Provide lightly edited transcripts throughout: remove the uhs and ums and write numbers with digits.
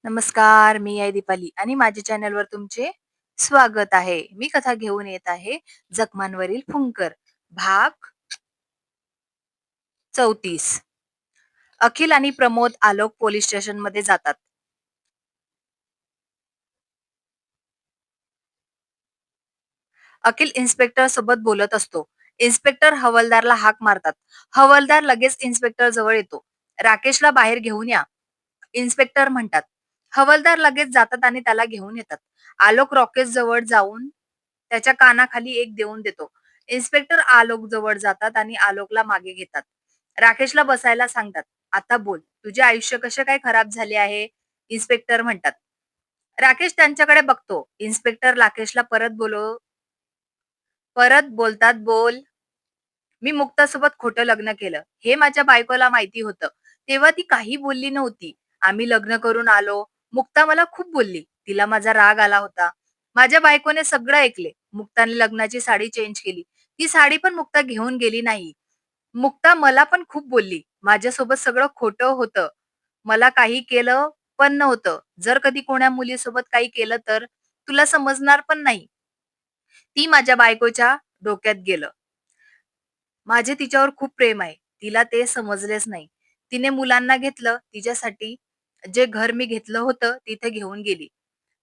नमस्कार, मी आहे दीपाली आणि माझ्या चॅनलवर तुमचे स्वागत आहे. मी कथा घेऊन येत आहे जखमांवरील फुंकर भाग 34. अखिल आणि प्रमोद आलोक पोलीस स्टेशनमध्ये जातात. अखिल इन्स्पेक्टर सोबत बोलत असतो. इन्स्पेक्टर हवालदारला हाक मारतात. हवालदार लगेच इन्स्पेक्टर जवळ येतो. राकेशला बाहेर घेऊन या, इन्स्पेक्टर म्हणतात. हवालदार लगेच जातात आणि त्याला घेऊन येतात. आलोक राकेश जवळ जाऊन त्याच्या कानाखाली एक देऊन देतो. इन्स्पेक्टर आलोक जवळ जातात आणि आलोकला मागे घेतात. राकेशला बसायला सांगतात. आता बोल, तुझे आयुष्य कसे काय खराब झाले आहे, इन्स्पेक्टर म्हणतात. राकेश त्यांच्याकडे बघतो. इन्स्पेक्टर राकेशला परत बोलतात. बोल, मी मुक्तासोबत खोटं लग्न केलं. हे माझ्या बायकोला माहिती होतं. तेव्हा ती काही बोलली नव्हती. आम्ही लग्न करून आलो. मुक्ता मला खूप बोलली. तिला माझा राग आला होता. माझ्या बायकोने सगळं ऐकले. मुक्ताने लग्नाची साडी चेंज केली. ती साडी पण मुक्ता घेऊन गेली नाही. मुक्ता मला पण खूप बोलली. माझ्यासोबत सगळं खोटं होतं. मला काही केलं पण नव्हतं. जर कधी कोण्या मुलीसोबत काही केलं तर तुला समजणार पण नाही. ती माझ्या बायकोच्या डोक्यात गेलं. माझे तिच्यावर खूप प्रेम आहे. तिला ते समजलेच नाही. तिने मुलांना घेतलं. तिच्यासाठी जे घर मी घेतलं होतं तिथे घेऊन गेली.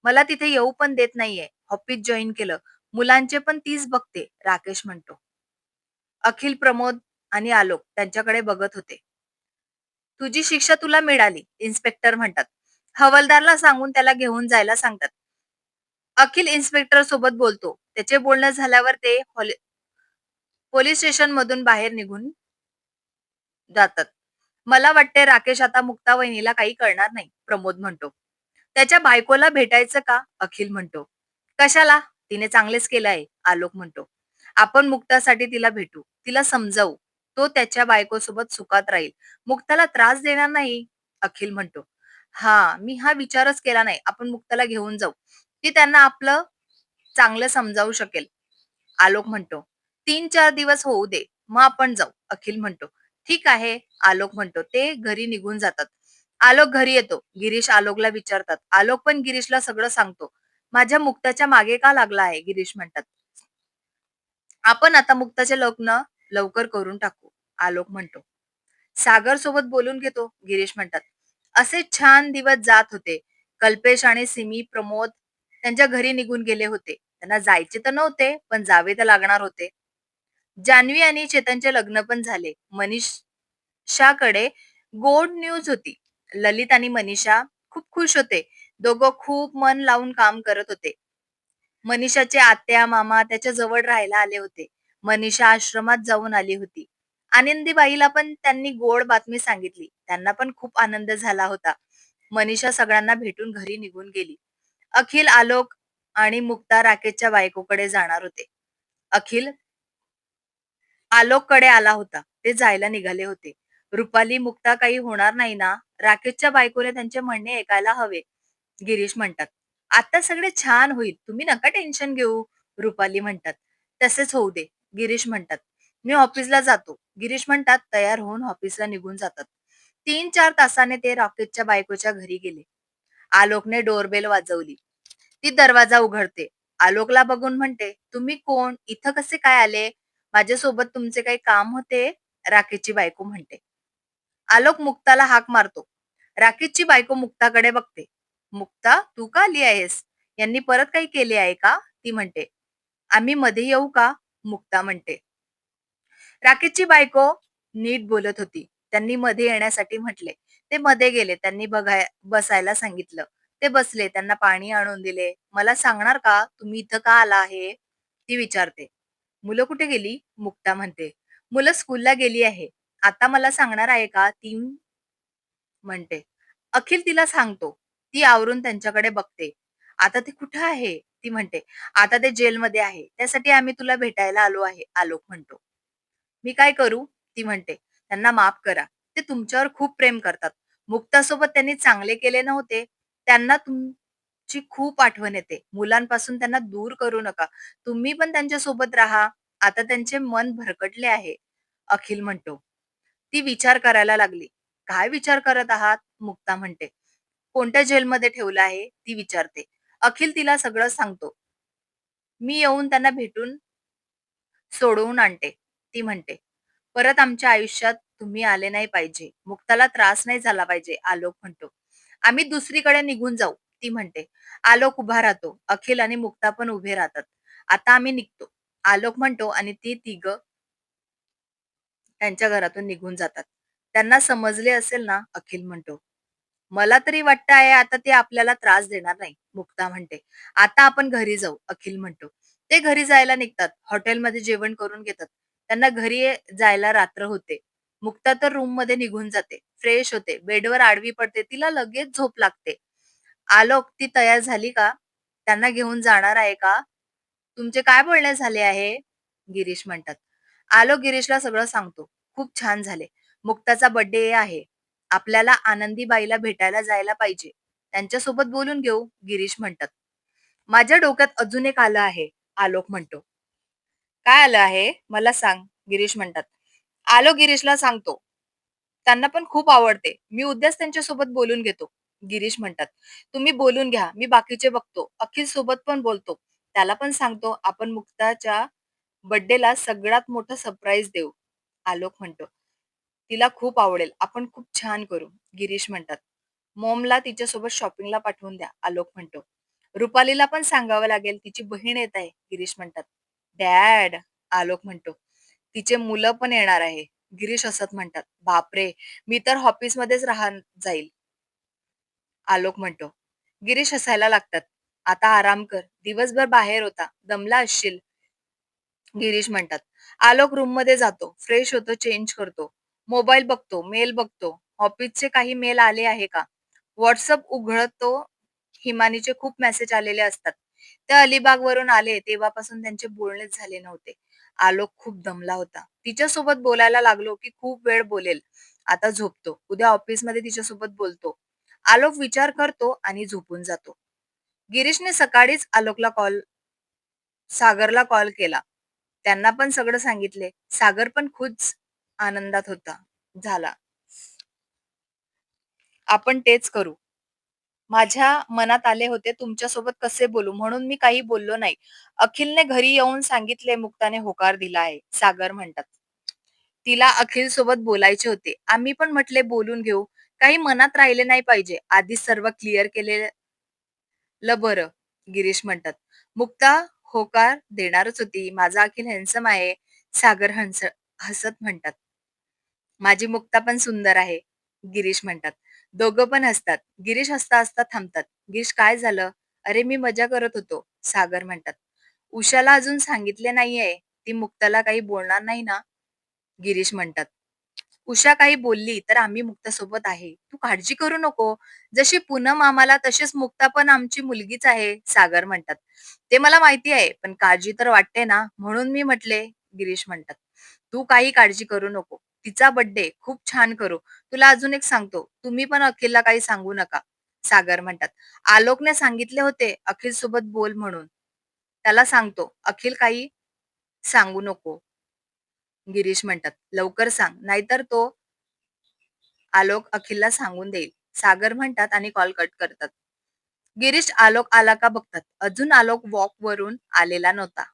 मला तिथे येऊ पण देत नाहीये. ऑफिस जॉईन केलं. मुलांचे पण तीच बघते, राकेश म्हणतो. अखिल, प्रमोद आणि आलोक त्यांच्याकडे बघत होते. तुझी शिक्षा तुला मिळाली, इन्स्पेक्टर म्हणतात. हवालदारला सांगून त्याला घेऊन जायला सांगतात. अखिल इन्स्पेक्टर सोबत बोलतो. त्याचे बोलणं झाल्यावर ते पोलीस स्टेशन मधून बाहेर निघून जातात. मला वाटते राकेश आता मुक्ता वहिनीला काही कळणार नाही, प्रमोद म्हणतो. त्याच्या बायकोला भेटायचं का, अखिल म्हणतो. कशाला, तिने चांगलेच केलं आहे, आलोक म्हणतो. आपण मुक्तासाठी तिला भेटू, तिला समजावू. तो त्याच्या बायकोसोबत सुखात राहील, मुक्ताला त्रास देणार नाही, अखिल म्हणतो. मी हा विचारच केला नाही. आपण मुक्ताला घेऊन जाऊ, ती त्यांना आपलं चांगलं समजावू शकेल, आलोक म्हणतो. 3-4 दिवस होऊ दे, मग आपण जाऊ, अखिल म्हणतो. ठीक आहे, आलोक म्हणतो. ते घरी निघून जातात. आलोक घरी येतो. गिरीश आलोकला विचारतात. आलोक पण गिरीशला सगळं सांगतो. माझ्या मुक्ताच्या मागे का लागला आहे, गिरीश म्हणतात. आपण आता मुक्ताचे लग्न लवकर करून टाकू, आलोक म्हणतो. सागर सोबत बोलून घेतो, गिरीश म्हणतात. असे छान दिवस जात होते. कल्पेश आणि सिमी, प्रमोद त्यांच्या घरी निघून गेले होते. त्यांना जायचे तर नव्हते, पण जावे तर लागणार होते. जान्हवी आणि चेतनचे लग्न पण झाले. मनीषाकडे गोड न्यूज होती. ललित आणि मनीषा खूप खुश होते. दोघं खूप मन लावून काम करत होते. मनीषाचे आत्या मामा त्याच्या जवळ राहायला आले होते. मनीषा आश्रमात जाऊन आली होती. आनंदीबाईला पण त्यांनी गोड बातमी सांगितली. त्यांना पण खूप आनंद झाला होता. मनीषा सगळ्यांना भेटून घरी निघून गेली. अखिल, आलोक आणि मुक्ता राकेशच्या बायकोकडे जाणार होते. अखिल आलोककडे आला होता. ते जायला निघाले होते. रुपाली, मुक्ता काही होणार नाही ना? राकेशच्या बायकोने त्यांचे म्हणणे ऐकायला हवे, गिरीश म्हणतात. आता सगळे छान होईल, तुम्ही नका टेन्शन घेऊ, रुपाली म्हणतात. तसेच होऊ दे, गिरीश म्हणतात. मी ऑफिसला जातो, गिरीश म्हणतात. तयार होऊन ऑफिसला निघून जातात. 3-4 तासाने ते राकेशच्या बायकोच्या घरी गेले. आलोकने डोरबेल वाजवली. ती दरवाजा उघडते. आलोकला बघून म्हणते, तुम्ही कोण, इथं कसे काय आले? माझ्यासोबत तुमचे काही काम होते, राकेशची बायको म्हणते. आलोक मुक्ताला हाक मारतो. राकेशची बायको मुक्ताकडे बघते. मुक्ता, तू का आली आहेस? यांनी परत काही केले आहे का, ती म्हणते. आम्ही मध्ये येऊ का, मुक्ता म्हणते. राकेशची बायको नीट बोलत होती. त्यांनी मध्ये येण्यासाठी म्हटले. ते मध्ये गेले. त्यांनी बसायला सांगितलं. ते बसले. त्यांना पाणी आणून दिले. मला सांगणार का, तुम्ही इथं का आला आहे, ती विचारते. मुलं कुठे गेली, मुक्ता म्हणते. मुलं स्कूलला गेली आहे. आता मला सांगणार आहे का, ती म्हणते. अखिल तिला सांगतो. ती आवरून त्यांच्याकडे बघते. आता ते कुठं आहे, ती म्हणते. आता ते जेलमध्ये आहे. त्यासाठी आम्ही तुला भेटायला आलो आहे, आलोक म्हणतो. मी काय करू, ती म्हणते. त्यांना माफ करा. ते तुमच्यावर खूप प्रेम करतात. मुक्तासोबत त्यांनी चांगले केले नव्हते. त्यांना तुमची खूप आठवण येते. मुलांपासून त्यांना दूर करू नका. तुम्ही पण त्यांच्या सोबत राहा. आता त्यांचे मन भरकटले आहे, अखिल म्हणतो. ती विचार करायला लागली. काय विचार करत आहात, मुक्ता म्हणते. कोणत्या जेलमध्ये ठेवलं आहे ती विचारते. अखिल तिला सगळं सांगतो. मी येऊन त्यांना भेटून सोडवून आणते, ती म्हणते. परत आमच्या आयुष्यात तुम्ही आले नाही पाहिजे. मुक्ताला त्रास नाही झाला पाहिजे, आलोक म्हणतो. आम्ही दुसरीकडे निघून जाऊ, ती म्हणते. आलोक उभा राहतो. अखिल आणि मुक्ता पण उभे राहतात. आता आम्ही निघतो, आलोक म्हणतो आणि ती तिघं त्यांच्या घरातून निघून जातात. त्यांना समजले असेल ना, अखिल म्हणतो. मला तरी वाटतं आहे आता ते आपल्याला त्रास देणार नाही, मुक्ता म्हणते. आता आपण घरी जाऊ, अखिल म्हणतो. ते घरी जायला निघतात. हॉटेलमध्ये जेवण करून घेतात. त्यांना घरी जायला रात्र होते. मुक्ता तर रूममध्ये निघून जाते. फ्रेश होते. बेडवर आडवी पडते. तिला लगेच झोप लागते. आलोक, ती तयार झाली का? त्यांना घेऊन जाणार आहे का? तुमचे काय बोलणे झाले आहे? गिरीश म्हणतात. आलोक गिरीशला सगळं सांगतो. खूप छान झाले. मुक्ताचा बर्थडे आहे. आपल्याला आनंदीबाईला भेटायला जायला पाहिजे. त्यांच्यासोबत बोलून घेऊ, गिरीश म्हणतात. माझ्या डोक्यात अजून एक आलं आहे, आलोक म्हणतो. काय आलं आहे? मला सांग, गिरीश म्हणतात. आलोक गिरीशला सांगतो. त्यांना पण खूप आवडते. मी उद्याच त्यांच्यासोबत बोलून घेतो, गिरीश म्हणतात. तुम्ही बोलून घ्या, मी बाकीचे बघतो. अखिल सोबत पण बोलतो. त्याला पण सांगतो आपण मुक्ताच्या बर्थडेला सगळ्यात मोठं सरप्राईज देऊ, आलोक म्हणतो. तिला खूप आवडेल. आपण खूप छान करू, गिरीश म्हणतात. मॉमला तिच्यासोबत शॉपिंगला पाठवून द्या, आलोक म्हणतो. रुपालीला पण सांगावं लागेल, तिची बहीण येत आहे, गिरीश म्हणतात. डॅड, आलोक म्हणतो. तिचे मुलं पण येणार आहे, गिरीश हसत म्हणतात. बापरे, मी तर ऑफिसमध्येच जाईल, आलोक म्हणतो. गिरीश हसायला लागतात. आता आराम कर. दिवसभर बाहेर होता. दमला असशील, गिरीश म्हणतात. आलोक रूम मध्ये जातो. फ्रेश होतो, चेंज करतो. मोबाईल बघतो, मेल बघतो. ऑफिसचे काही मेल आले आहे का? व्हॉट्सअप उघडतो. हिमानीचे खूप मेसेज आलेले असतात. ते अलिबाग वरून आले तेव्हापासून त्यांचे बोलणेच झाले नव्हते. आलोक खूप दमला होता. तिच्यासोबत बोलायला लागलो की खूप वेळ बोलेल. आता झोपतो. उद्या ऑफिसमध्ये तिच्यासोबत बोलतो. आलोक विचार करतो आणि झोपून जातो. गिरीशने सकाळीच सागरला कॉल केला. त्यांना पण सगळं सांगितले. सागर पण खूप आनंदात झाला. आपण तेच करू. माझ्या मनात आले होते तुमच्यासोबत कसे बोलू म्हणून मी काही बोललो नाही. अखिलने घरी येऊन सांगितले मुक्ताने होकार दिला आहे, सागर म्हणतात. तिला अखिल सोबत बोलायचे होते. आम्ही पण म्हटले बोलून घेऊ. काही मनात राहिले नाही पाहिजे. आधीच सर्व क्लिअर केलेलं बरं, गिरीश म्हणतात. मुक्ता होकार देणारच होती. माझा अखिल हॅन्सम आहे, सागर हसत म्हणतात. माझी मुक्ता पण सुंदर आहे, गिरीश म्हणतात. दोघं पण हसतात. गिरीश हसता हसता थांबतात. गिरीश, काय झालं? अरे मी मजा करत होतो, सागर म्हणतात. उषाला अजून सांगितले नाहीये. ती मुक्ताला काही बोलणार नाही ना, गिरीश म्हणतात. उषा काही बोलली तर आम्ही मुक्तासोबत आहे. तू काळजी करू नको. जशी पूनम आम्हाला तशीच मुक्ता पण आमची मुलगीच आहे, सागर म्हणतात. ते मला माहिती आहे, पण काळजी तर वाटते ना, म्हणून मी म्हटले, गिरीश म्हणतात. तू काही काळजी करू नको. तिचा बर्थडे खूप छान करू. तुला अजून एक सांगतो, तुम्ही पण अखिलला काही सांगू नका, सागर म्हणतात. आलोकने सांगितले होते अखिल सोबत बोल म्हणून. त्याला सांगतो, अखिल काही सांगू नको, गिरीश म्हणतात. लवकर सांग, नाहीतर तो आलोक अखिलला सांगून देईल, सागर म्हणतात आणि कॉल कट करतात. गिरीश आलोक आला का बघतात. अजून आलोक वॉक वरून आलेला नव्हता.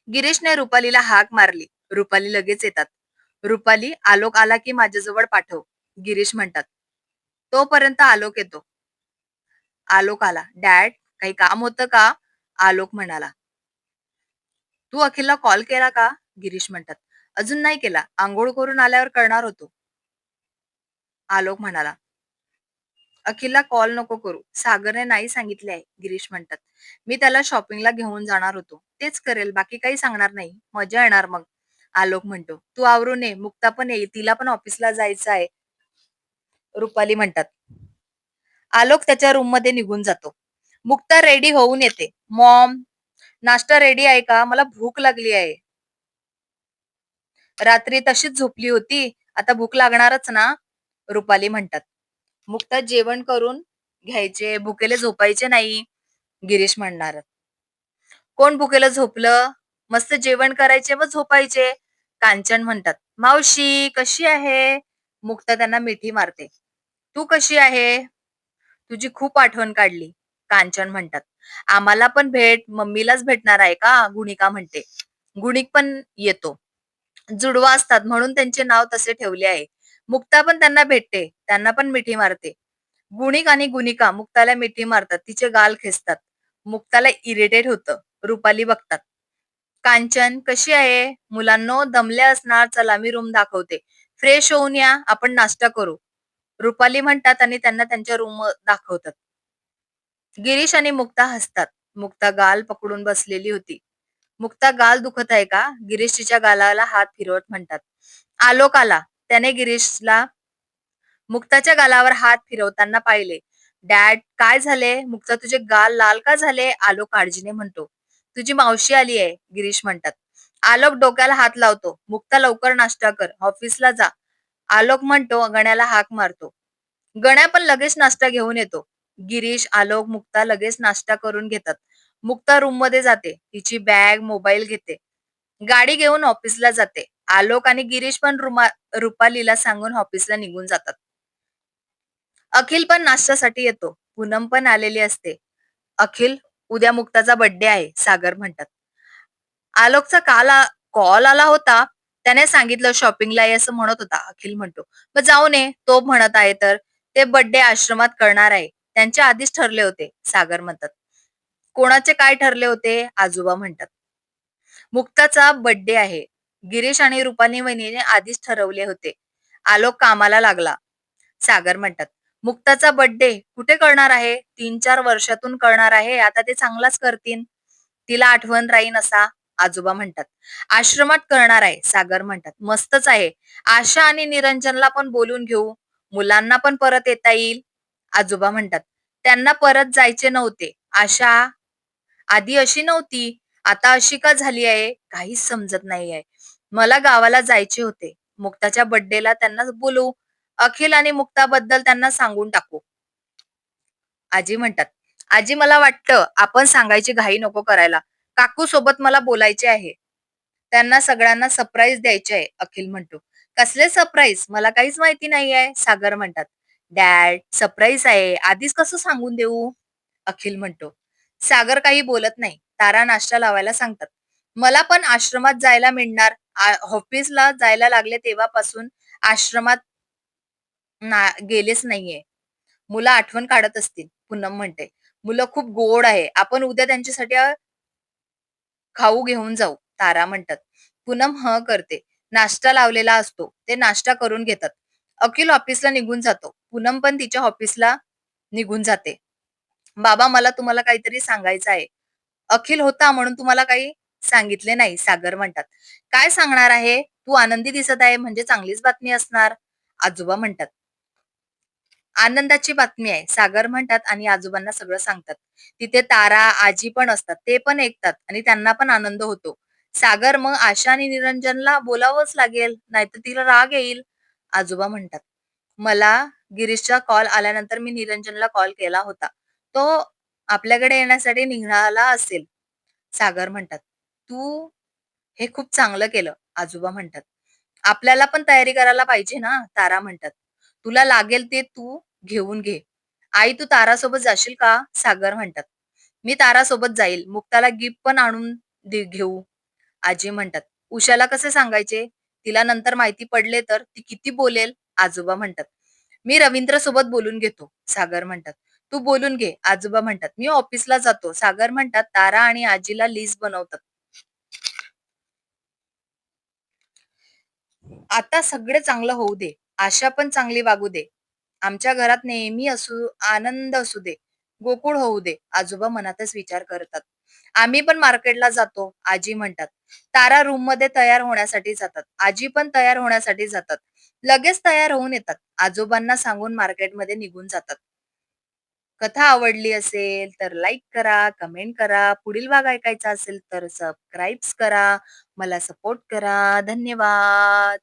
गिरीशने रुपालीला हाक मारली. रुपाली लगेच येतात. रुपाली, आलोक आला की माझ्याजवळ पाठव, गिरीश म्हणतात. तोपर्यंत आलोक येतो. आलोक आला. डॅड, काही काम होतं का? आलोक म्हणाला. तू अखिलला कॉल केला का? गिरीश म्हणतात. अजून नाही केला. आंघोळ करून आल्यावर करणार होतो, आलोक म्हणाला. अखिलला कॉल नको करू. सागरने नाही सांगितले आहे, गिरीश म्हणतात. मी त्याला शॉपिंगला घेऊन जाणार होतो. तेच करेल, बाकी काही सांगणार नाही. मजा येणार मग, आलोक म्हणतो. तू आवरून ये, मुक्ता पण येईल. तिला पण ऑफिसला जायचं आहे, रुपाली म्हणतात. आलोक त्याच्या रूम मध्ये निघून जातो. मुक्ता रेडी होऊन येते. मॉम, नाश्ता रेडी आहे का? मला भूक लागली आहे. रात्री तशीच झोपली होती. आता भूक लागणारच ना, रुपाली म्हणतात. मुक्ता, जेवण करून घ्यायचे, भुकेले झोपायचे नाही, गिरीश म्हणणार. कोण भुकेलं झोपलं? मस्त जेवण करायचे व झोपायचे, कांचन म्हणतात. मावशी कशी आहे? मुक्ता त्यांना मिठी मारते. तू कशी आहे? तुझी खूप आठवण काढली. कांचन म्हणतात. आम्हाला पण भेट, मम्मीलाच भेटणार आहे का? गुणिका म्हणते. गुणिक पण येतो. जुडवा असतात म्हणून त्यांचे नाव तसे ठेवले आहे. मुक्ता पण त्यांना भेटते. त्यांना पण मिठी मारते. गुणिक आणि गुणिका मुक्ताला मिठी मारतात. तिचे गाल खेचतात. मुक्ताला इरिटेट होतं. रुपाली बघतात. कांचन कशी आहे? मुलांनो दमले असणार. चला मी रूम दाखवते. फ्रेश होऊन या. आपण नाश्ता करू. रुपाली म्हणतात आणि त्यांना त्यांच्या रूम दाखवतात. गिरीश आणि मुक्ता हसतात. मुक्ता गाल पकडून बसलेली होती. मुक्ता गाल दुखत आहे का? गिरीश तिच्या गालाला हात फिरवत म्हणतात. आलोक आला. त्याने गिरीशला मुक्ताच्या गालावर हात फिरवताना पाहिले. डॅड काय झाले? मुक्ता तुझे गाल लाल का झाले? आलोक काळजीने म्हणतो. तुझी मावशी आली आहे, गिरीश म्हणतात. आलोक डोक्याला हात लावतो. मुक्ता लवकर नाश्ता कर. ऑफिसला जा. आलोक म्हणतो गण्याला हाक मारतो. गण्या पण लगेच नाश्ता घेऊन येतो. गिरीश, आलोक, मुक्ता लगेच नाश्ता करून घेतात. मुक्ता रूम मध्ये जाते. तिची बॅग, मोबाईल घेते. गाडी घेऊन ऑफिसला जाते. आलोक आणि गिरीश पण रुपालीला सांगून ऑफिसला निघून जातात. अखिल पण नाश्त्यासाठी येतो. पूनम पण आलेली असते. अखिल, उद्या मुक्ताचा बर्थडे आहे, सागर म्हणतात. आलोकचा कॉल आला होता. त्याने सांगितलं शॉपिंगला ये असं म्हणत होता. अखिल म्हणतो. मग जाऊ नये, तो म्हणत आहे तर. ते बर्थडे आश्रमात करणार आहे. त्यांचे आधीच ठरले होते, सागर म्हणतात. कोणाचे काय ठरले होते? आजोबा म्हणतात. मुक्ताचा बर्थडे आहे. गिरीश आणि रुपाली वहिनीने आधीच ठरवले होते. आलोक कामाला लागला. सागर म्हणतात. मुक्ताचा बर्थडे कुठे करणार आहे? 3-4 वर्षातून करणार आहे. आता ते चांगलाच करतील. तिला आठवण राहीन असा. आजोबा म्हणतात. आश्रमात करणार आहे. सागर म्हणतात. मस्तच आहे. आशा आणि निरंजनला पण बोलून घेऊ. मुलांना पण परत येता येईल. आजोबा म्हणतात. त्यांना परत जायचे नव्हते. आशा आधी अशी नव्हती. आता अशी का झाली आहे? काहीच समजत नाहीये. मला गावाला जायचे होते. मुक्ताच्या बर्थडेला त्यांना बोलवू. अखिल आणि मुक्ताबद्दल त्यांना सांगून टाकू. आजी म्हणतात. आजी मला वाटतं आपण सांगायची घाई नको करायला. काकू सोबत मला बोलायचे आहे. त्यांना सगळ्यांना सरप्राईज द्यायचे आहे, अखिल म्हणतो. कसले सरप्राईज? मला काहीच माहिती नाहीये, सागर म्हणतात. डॅड, सरप्राईज आहे. आधीच कसं सांगून देऊ? अखिल म्हणतो. सागर काही बोलत नाही. तारा नाश्ता लावायला सांगतात. मला पण आश्रमात जायला मिळणार. ऑफिसला जायला लागले तेव्हापासून आश्रमात गेलेच नाहीये. मुलं आठवण काढत असतील. पूनम म्हणते. मुलं खूप गोड आहे. आपण उद्या त्यांच्यासाठी खाऊ घेऊन जाऊ. तारा म्हणतात. पूनम करते. नाश्ता लावलेला असतो. ते नाश्ता करून घेतात. अखिल ऑफिसला निघून जातो. पूनम पण तिच्या ऑफिसला निघून जाते. बाबा मला तुम्हाला काहीतरी सांगायचं आहे. अखिल होता म्हणून तुम्हाला काही सांगितले नाही, सागर म्हणतात. काय सांगणार आहे? तू आनंदी दिसत आहे म्हणजे चांगलीच बातमी असणार. आजोबा म्हणतात. आनंदाची बातमी आहे, सागर म्हणतात आणि आजोबांना सगळं सांगतात. तिथे तारा, आजी पण असतात. ते पण ऐकतात आणि त्यांना पण आनंद होतो. सागर मग आशा आणि निरंजनला बोलावंच लागेल, नाहीतर तिला राग येईल. आजोबा म्हणतात. मला गिरीशचा कॉल आल्यानंतर मी निरंजनला कॉल केला होता. तो आपल्याकडे येण्यासाठी निघाला असेल. सागर म्हणतात. तू हे खूप चांगलं केलं, आजोबा म्हणतात. आपल्याला पण तयारी करायला पाहिजे ना, तारा म्हणतात. तुला लागेल ते तू घेऊन घे. आई तू तारासोबत जाशील का? सागर म्हणतात. मी तारासोबत जाईल. मुक्ताला गिफ्ट पण आणून घेऊ. आजी म्हणतात. उषाला कसे सांगायचे? तिला नंतर माहिती पडले तर ती किती बोलेल? आजोबा म्हणतात. मी रवींद्र सोबत बोलून घेतो. सागर म्हणतात. तू बोलून घे. आजोबा म्हणतात. मी ऑफिसला जातो. सागर म्हणतात. तारा आणि आजीला लिस्ट बनवतात. आता सगळे चांगलं होऊ दे. आशा पण चांगली वागू दे. आमच्या घरात नेहमी आनंद असू दे. गोकुळ होऊ दे. आजोबा मनातच विचार करतात. आम्ही पण मार्केटला जातो, आजी म्हणतात. तारा रूम मध्ये तयार होण्यासाठी जातात. आजी पण तयार होण्यासाठी जातात. लगेच तयार होऊन येतात. आजोबांना सांगून मार्केटमध्ये निघून जातात. कथा आवडली असेल तर लाईक करा, कमेंट करा. पुढील भाग ऐकायचा असेल तर सबस्क्राईब करा. मला सपोर्ट करा. धन्यवाद.